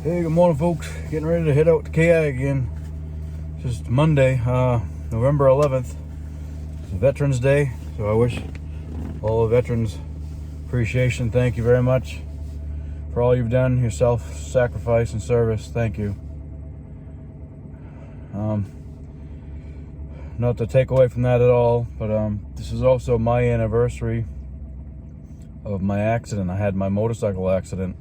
Hey, good morning, folks. Getting ready to head out to KI again. Just Monday, November 11th. It's Veterans Day, so I wish all the veterans appreciation. Thank you very much for all you've done, your self-sacrifice and service. Thank you. Not to take away from that at all, but this is also my anniversary of my accident. I had my motorcycle accident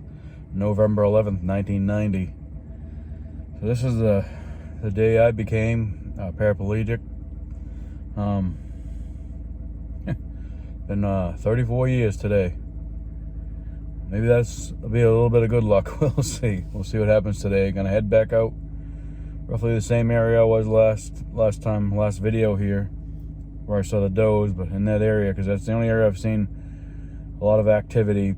November 11th, 1990. So this is the day I became paraplegic. Been 34 years today. Maybe that'll be a little bit of good luck. We'll see. We'll see what happens today. Gonna head back out. Roughly the same area I was last video here, where I saw the does, but in that area, because that's the only area I've seen a lot of activity,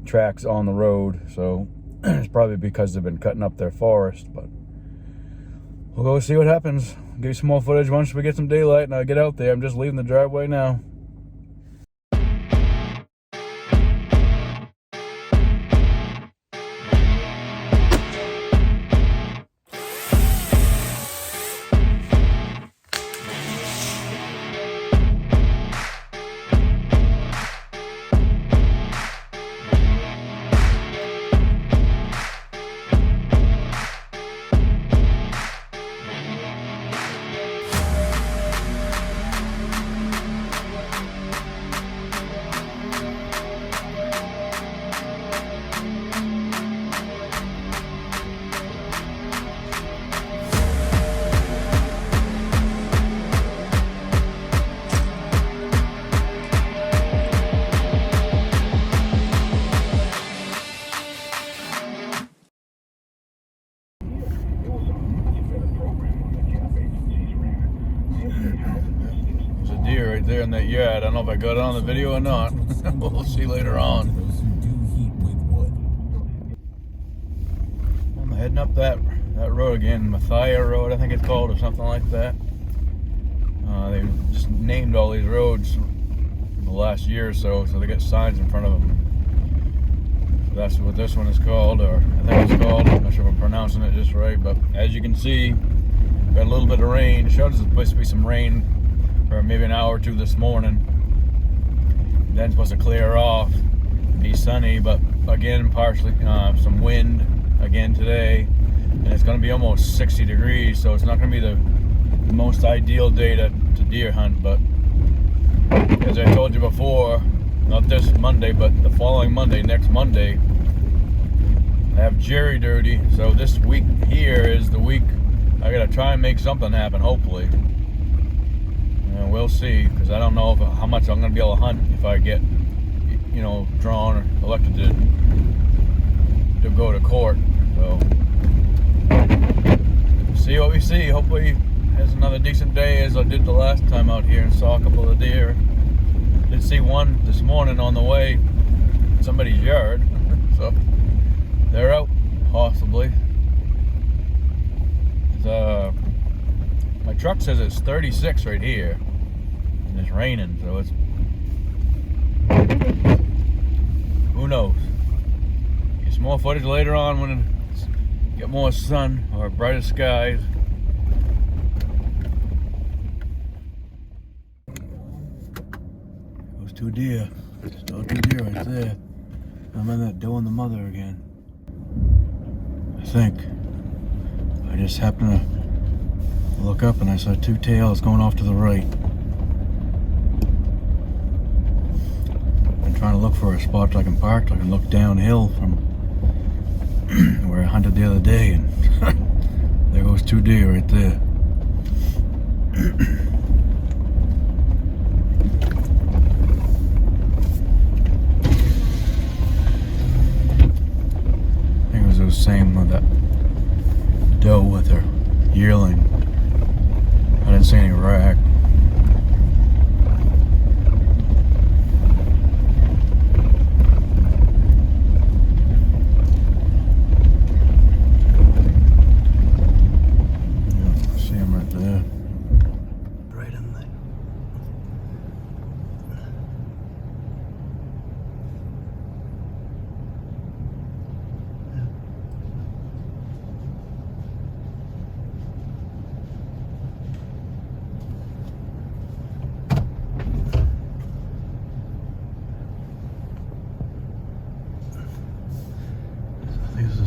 tracks on the road. So it's probably because they've been cutting up their forest, but we'll go see what happens. Give you some more footage once we get some daylight and I'll get out there. I'm just leaving the driveway now. Deer right there in that yard. I don't know if I got it on the video or not. We'll see later on. I'm heading up that road again, Mathia Road, I think it's called, or something like that. They just named all these roads in the last year or so they got signs in front of them. So that's what this one is called, or I think it's called. I'm not sure if I'm pronouncing it just right, but as you can see, got a little bit of rain. It shows there's supposed to be some rain for maybe an hour or two this morning. Then it's supposed to clear off, be sunny, but again partially some wind again today, and it's going to be almost 60 degrees, so it's not going to be the most ideal day to deer hunt. But as I told you before, not this Monday but the following Monday, next Monday, I have jury duty, so this week here is the week I gotta try and make something happen, hopefully. And we'll see, because I don't know how much I'm going to be able to hunt if I get, drawn or elected to go to court. So, see what we see. Hopefully, it's another decent day as I did the last time out here and saw a couple of deer. Did see one this morning on the way in somebody's yard. So, they're out, possibly. My truck says it's 36 right here, and it's raining, so it's, who knows. Get some more footage later on when it's get more sun or brighter skies. Those two deer, still two deer right there. I'm in that doe and the mother again, I think. I just happened to look up and I saw two tails going off to the right. I'm trying to look for a spot I can park, so I can look downhill from where I hunted the other day, and there goes two deer right there. I think it was the same with that doe with her yearling. I didn't see any rack. Yeah, see him right there.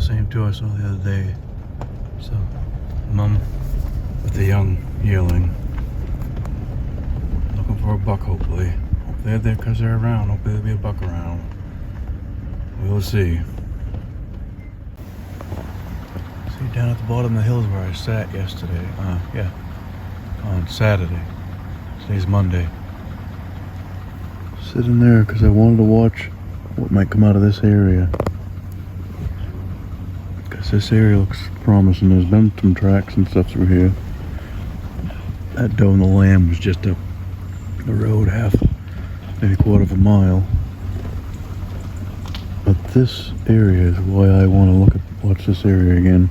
same two I saw the other day. So, mom with the young yearling. Looking for a buck, hopefully. Hopefully they're because they're around. Hopefully there'll be a buck around. We'll see. See, down at the bottom of the hills where I sat yesterday. Yeah. On Saturday. Today's Monday. Sitting there because I wanted to watch what might come out of this area. Because this area looks promising. There's been some tracks and stuff through here. That doe and the lamb was just up the road maybe a quarter of a mile. But this area is why I want to watch this area again.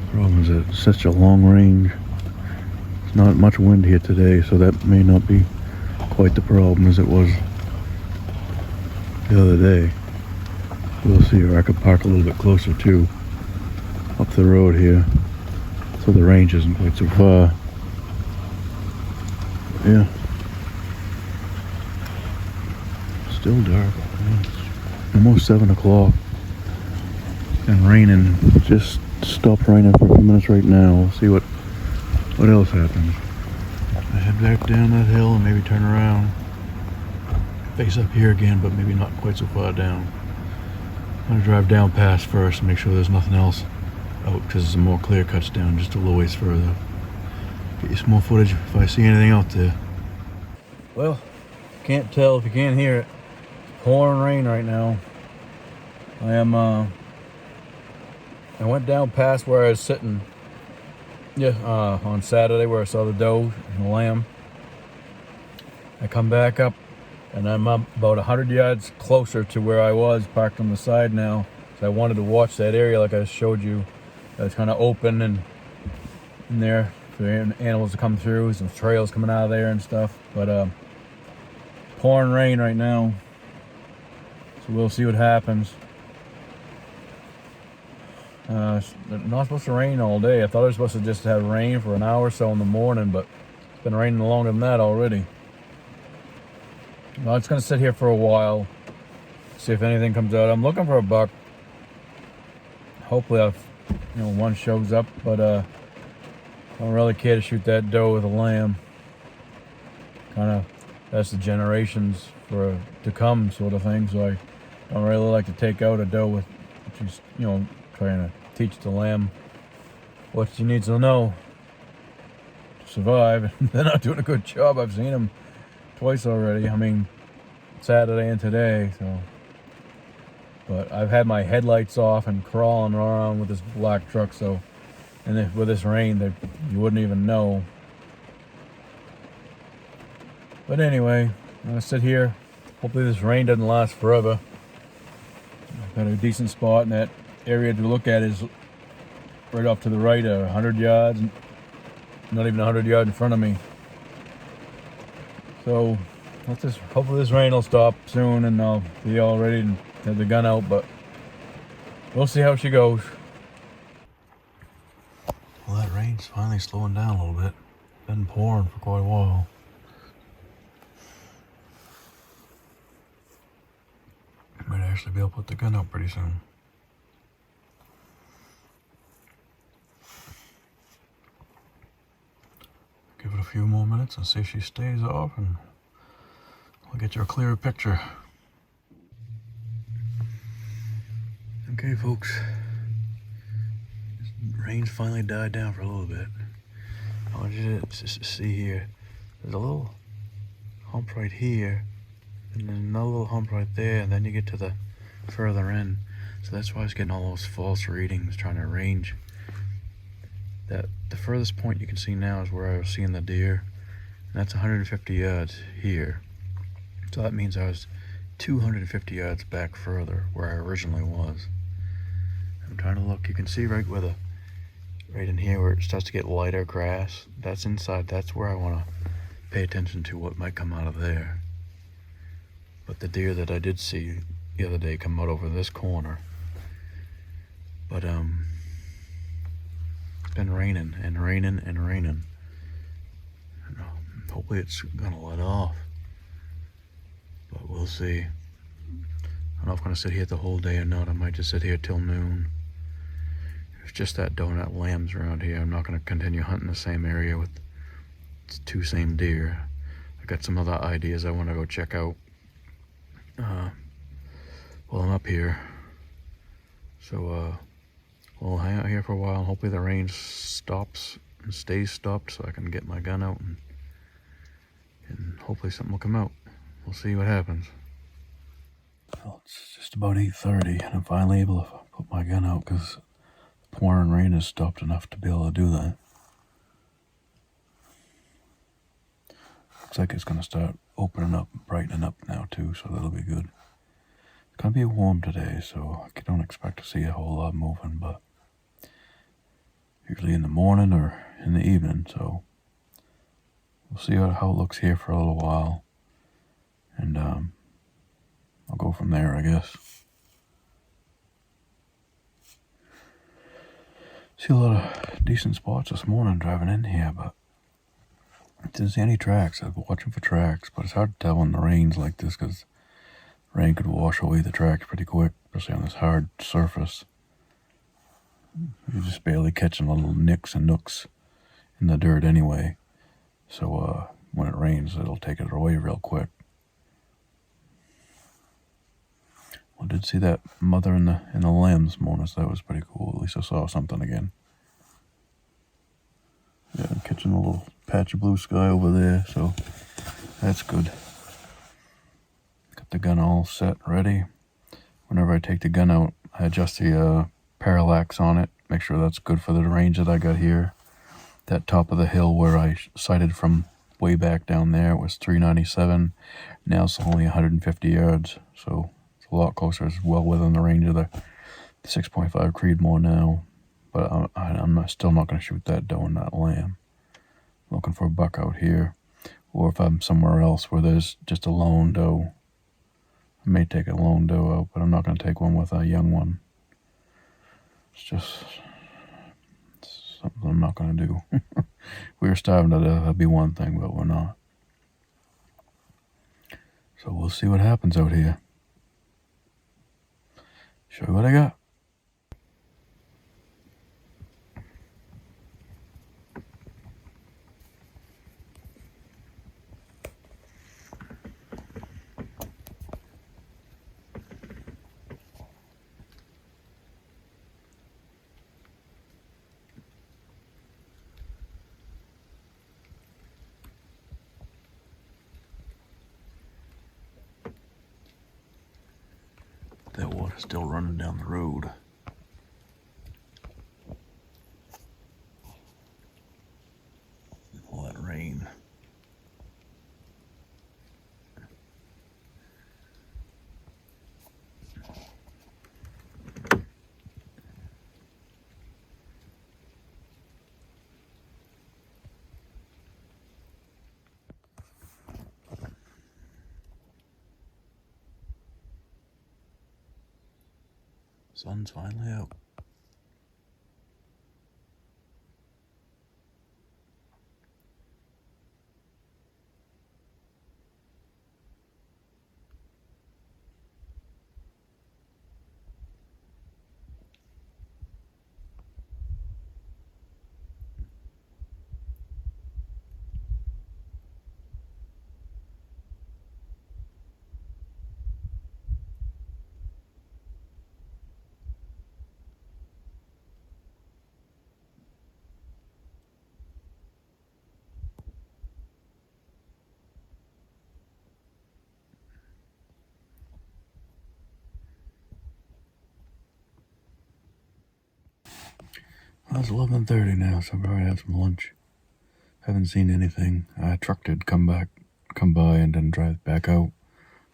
The problem is that it's such a long range. There's not much wind here today, so that may not be quite the problem as it was the other day. We'll see, or I could park a little bit closer too, up the road here, so the range isn't quite so far. But yeah, still dark. It's almost 7 o'clock, and raining. Just stopped raining for a few minutes right now. We'll see what else happens. I head back down that hill and maybe turn around, face up here again, but maybe not quite so far down. I'm gonna drive down past first and make sure there's nothing else out, because there's some more clear cuts down just a little ways further. Get you some more footage if I see anything out there. Well, can't tell if you can't hear it. It's pouring rain right now. I went down past where I was sitting. Yeah, on Saturday where I saw the doe and the lamb. I come back up and I'm up about 100 yards closer to where I was parked on the side now. So I wanted to watch that area like I showed you. It's kind of open and in there for animals to come through, some trails coming out of there and stuff. But pouring rain right now, so we'll see what happens. It's not supposed to rain all day. I thought it was supposed to just have rain for an hour or so in the morning, but it's been raining longer than that already. Well, it's going to sit here for a while, see if anything comes out. I'm looking for a buck. Hopefully one shows up, but I don't really care to shoot that doe with a lamb. Kind of, that's the generations to come sort of thing, so I don't really like to take out a doe with, just, trying to teach the lamb what she needs to know to survive. They're not doing a good job. I've seen them twice already. I mean, Saturday and today. So, but I've had my headlights off and crawling around with this black truck. So, and with this rain, you wouldn't even know. But anyway, I'm gonna sit here. Hopefully, this rain doesn't last forever. I've got a decent spot, and that area to look at is right off to the right, 100 yards, not even 100 yards in front of me. So hopefully this rain will stop soon and I'll be all ready to have the gun out, but we'll see how she goes. Well, that rain's finally slowing down a little bit. Been pouring for quite a while. Might actually be able to put the gun out pretty soon. Give it a few more minutes and see if she stays off, and I'll get you a clearer picture. Okay, folks. Rain's finally died down for a little bit. I want you to just see here. There's a little hump right here, and then another little hump right there, and then you get to the further end. So that's why I was getting all those false readings, trying to arrange. That the furthest point you can see now is where I was seeing the deer, and that's 150 yards here. So that means I was 250 yards back further where I originally was. I'm trying to look. You can see right in here where it starts to get lighter grass. That's inside. That's where I want to pay attention to what might come out of there. But the deer that I did see the other day come out over this corner. But it's been raining and raining and raining. Hopefully it's gonna let off, but we'll see. don't know if I'm going to sit here the whole day or not. I might just sit here till noon. It's just that donut lambs around here. I'm not going to continue hunting the same area with two same deer. I got some other ideas I want to go check out while I'm up here. So we'll hang out here for a while. Hopefully the rain stops and stays stopped so I can get my gun out and hopefully something will come out. We'll see what happens. Well, it's just about 8:30 and I'm finally able to put my gun out because the pouring rain has stopped enough to be able to do that. Looks like it's going to start opening up and brightening up now too, so that'll be good. It's going to be warm today, so I don't expect to see a whole lot moving, but usually in the morning or in the evening, so we'll see how it looks here for a little while, and I'll go from there, I guess. See a lot of decent spots this morning driving in here, but I didn't see any tracks. I was watching for tracks, but it's hard to tell when the rain's like this because rain could wash away the tracks pretty quick, especially on this hard surface. You're just barely catching little nicks and nooks in the dirt anyway. So when it rains, it'll take it away real quick. I did see that mother in the lamb this morning, so that was pretty cool. At least I saw something again. Yeah, I'm catching a little patch of blue sky over there, so that's good. Got the gun all set, ready. Whenever I take the gun out, I adjust the parallax on it, make sure that's good for the range that I got here. That top of the hill where I sighted from way back down there was 397. Now it's only 150 yards, so it's a lot closer. It's well within the range of the 6.5 Creedmoor now. But I'm still not going to shoot that doe and that lamb. I'm looking for a buck out here. Or if I'm somewhere else where there's just a lone doe, I may take a lone doe out, but I'm not going to take one with a young one. It's something I'm not going to do. We were starving to death, that'd be one thing, but we're not. So we'll see what happens out here. Show you what I got. That water's still running down the road. All that rain. Sun's finally out. Well, it's 11:30 now, so I've already had some lunch. Haven't seen anything. A truck did come by and then drive back out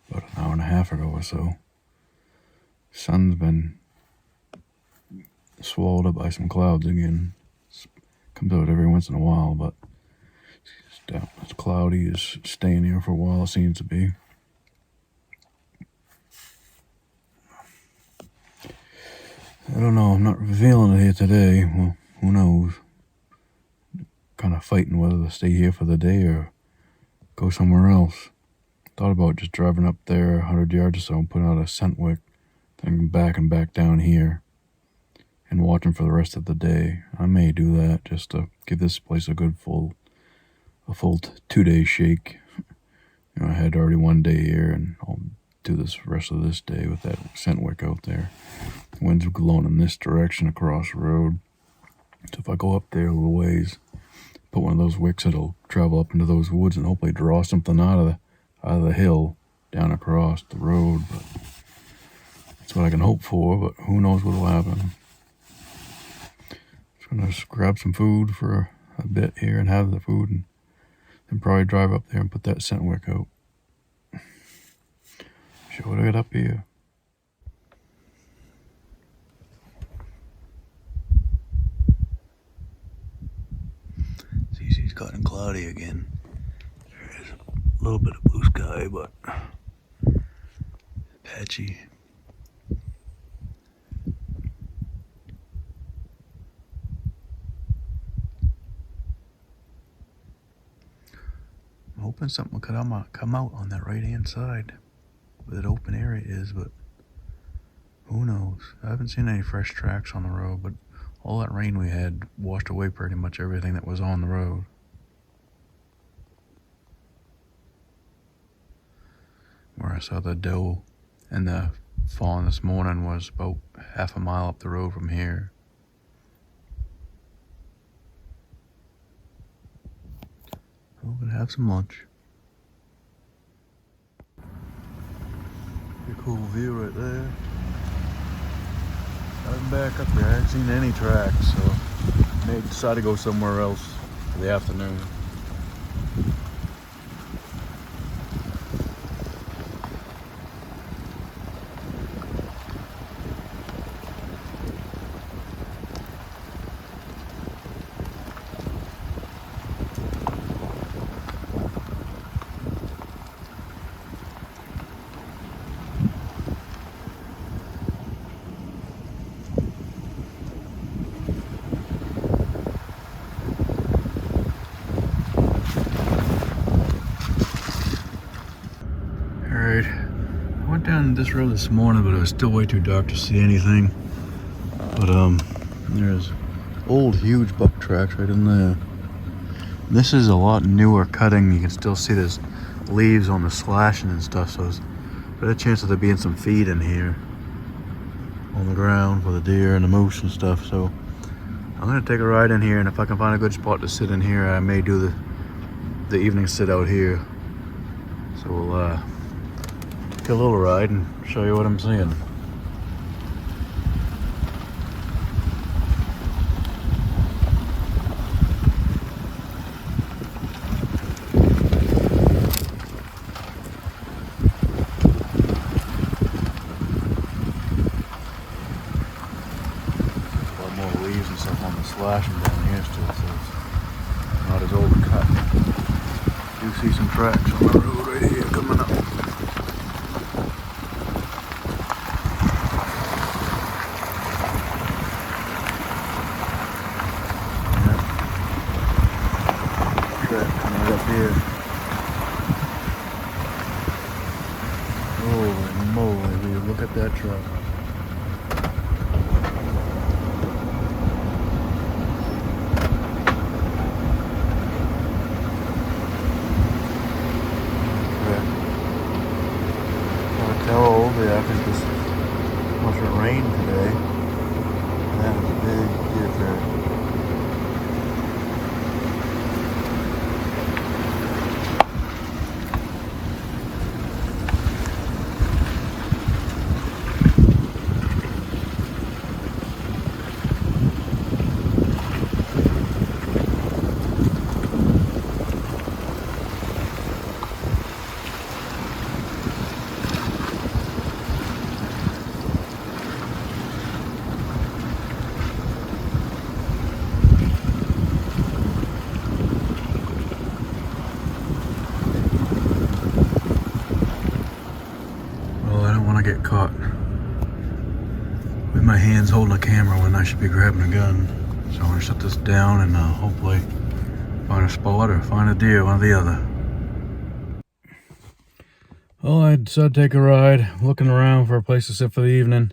about an hour and a half ago or so. Sun's been swallowed up by some clouds again. Comes out every once in a while, but it's cloudy. It's staying here for a while, it seems to be. I don't know, I'm not feeling it here today. Well, who knows? Kind of fighting whether to stay here for the day or go somewhere else. Thought about just driving up there 100 yards or so and putting out a scent wick, then back and back down here and watching for the rest of the day. I may do that just to give this place a good full 2-day shake. You know, I had already 1 day here, and I'll do this rest of this day with that scent wick out there. The wind's blowing in this direction across the road. So if I go up there a little ways, put one of those wicks, it'll travel up into those woods and hopefully draw something out of the hill down across the road. But that's what I can hope for, but who knows what'll happen. Just gonna grab some food for a bit here and have the food, and then probably drive up there and put that scent wick out. Show what I got up here. It's gotten cloudy again. There is a little bit of blue sky, but patchy. I'm hoping something will come out on that right hand side where that open area is, but who knows? I haven't seen any fresh tracks on the road, but all that rain we had washed away pretty much everything that was on the road. Where I saw the doe and the fawn this morning was about half a mile up the road from here. We're gonna have some lunch. Pretty cool view right there. I'm back up there. I haven't seen any tracks, so I may decide to go somewhere else for the afternoon. I went down this road this morning, but it was still way too dark to see anything. But there's old huge buck tracks right in there. This is a lot newer cutting. You can still see there's leaves on the slashing and stuff, so there's a better chance of there being some feed in here on the ground for the deer and the moose and stuff. So I'm gonna take a ride in here, and if I can find a good spot to sit in here, I may do the evening sit out here. So we'll take a little ride and show you what I'm seeing. A lot more leaves and stuff on the slashing down here still, so it's not as old a cut. You see some tracks on the road right here coming up. Coming up here. Holy moly, look at that truck. Yeah, because this must have rained today. That is a big deer track. Get caught with my hands holding a camera when I should be grabbing a gun. So I'm gonna shut this down and hopefully find a spot or find a deer, one or the other. Well, I decided to take a ride, looking around for a place to sit for the evening.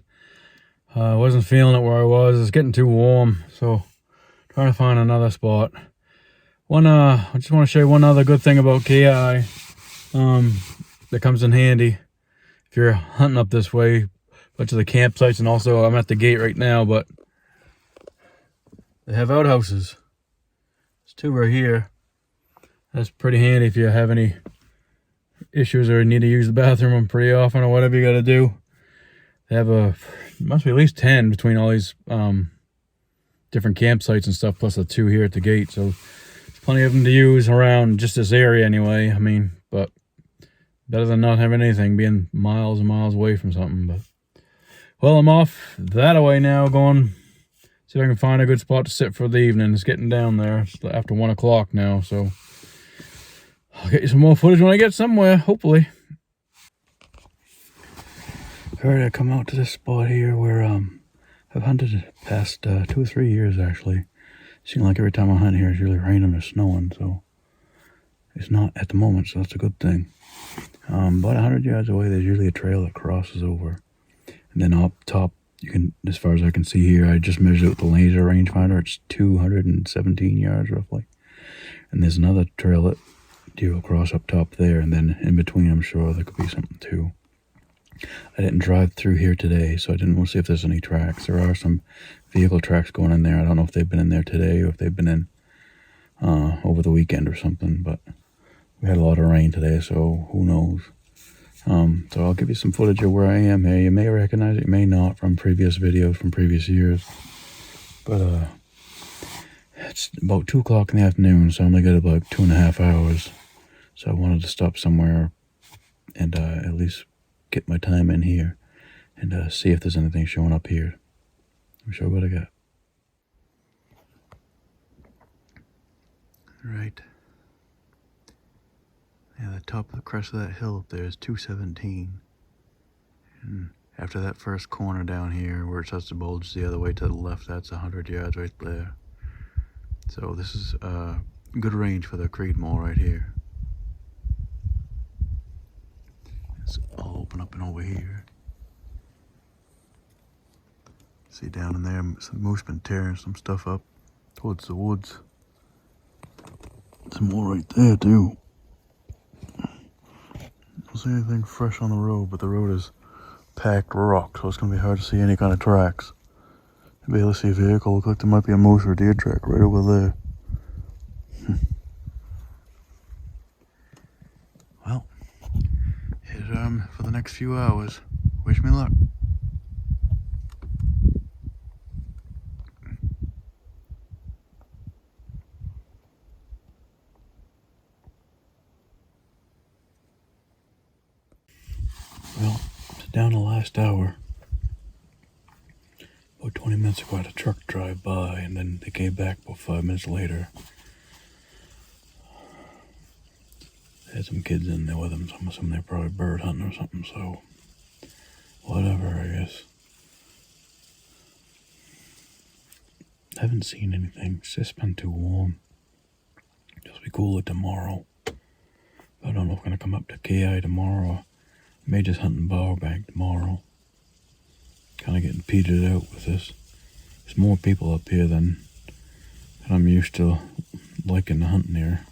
I wasn't feeling it where I was. It's getting too warm, so trying to find another spot. I just want to show you one other good thing about KI that comes in handy if you're hunting up this way. A bunch of the campsites, and also I'm at the gate right now, but they have outhouses. There's two right here. That's pretty handy if you have any issues or need to use the bathroom pretty often or whatever you got to do. They have must be at least 10 between all these different campsites and stuff, plus the two here at the gate. So there's plenty of them to use around just this area anyway. I mean, but better than not having anything, being miles and miles away from something. But well, I'm off that away now, going see if I can find a good spot to sit for the evening. It's getting down there. It's after 1 o'clock now, so I'll get you some more footage when I get somewhere, hopefully. Alright, I come out to this spot here where I've hunted the past 2 or 3 years actually. Seems like every time I hunt here it's usually raining or snowing, so it's not at the moment, so that's a good thing. About 100 yards away there's usually a trail that crosses over. And then up top, you can, as far as I can see here, I just measured it with the laser rangefinder. It's 217 yards roughly. And there's another trail that deer will cross up top there, and then in between I'm sure there could be something too. I didn't drive through here today, so I didn't want to see if there's any tracks. There are some vehicle tracks going in there. I don't know if they've been in there today or if they've been in over the weekend or something, but we had a lot of rain today, so who knows. So I'll give you some footage of where I am here. You may recognize it, you may not, from previous videos from previous years. But it's about 2 o'clock in the afternoon, so I only got about 2.5 hours. So I wanted to stop somewhere and at least get my time in here and see if there's anything showing up here. Let me show you what I got. Right. Yeah, the top of the crest of that hill up there is 217. And after that first corner down here where it starts to bulge the other way to the left, that's 100 yards right there. So this is good range for the Creedmoor right here. I'll open up and over here. See down in there, some moose been tearing some stuff up towards the woods. Some more right there too. Don't see anything fresh on the road, but the road is packed rock, so it's gonna be hard to see any kind of tracks. You'll be able to see a vehicle. Look like there might be a moose or a deer track right over there. Well, here's for the next few hours. Wish me luck. Well, it's down the last hour. About 20 minutes ago I had a truck drive by, and then they came back about 5 minutes later. They had some kids in there with them, so I'm assuming they're probably bird hunting or something, so whatever, I guess. Haven't seen anything. It's just been too warm. It'll be cooler tomorrow. I don't know if I'm gonna come up to KI tomorrow, or may just hunt in Bower Bank tomorrow. Kind of getting petered out with this. There's more people up here than I'm used to liking to hunt near.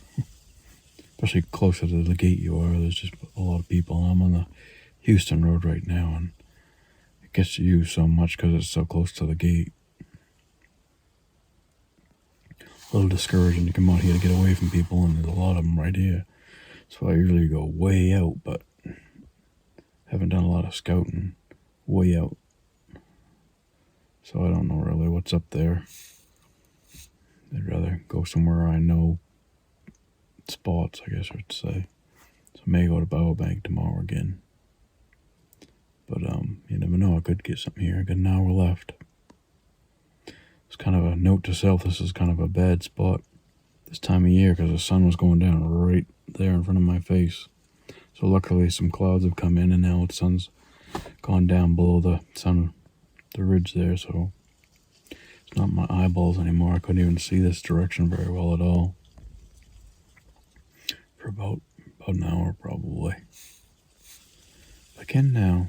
Especially closer to the gate you are, there's just a lot of people. I'm on the Houston Road right now, and it gets used so much because it's so close to the gate. A little discouraging to come out here to get away from people, and there's a lot of them right here. So I usually go way out, but haven't done a lot of scouting way out. So I don't know really what's up there. I'd rather go somewhere I know spots, I guess I would say. So I may go to Bower Bank tomorrow again. But you never know, I could get something here. I got an hour left. It's kind of a note to self, this is kind of a bad spot this time of year because the sun was going down right there in front of my face. So luckily some clouds have come in, and now the sun's gone down below the ridge there, so it's not my eyeballs anymore. I couldn't even see this direction very well at all for about an hour probably. back in now.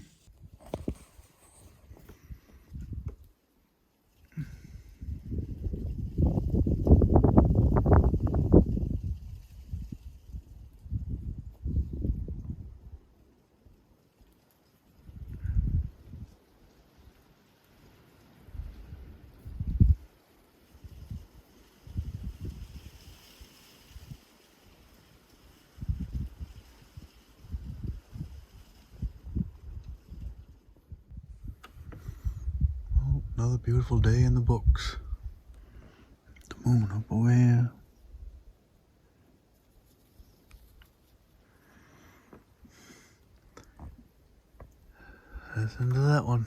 Another beautiful day in the books. The moon up away. Listen to that one.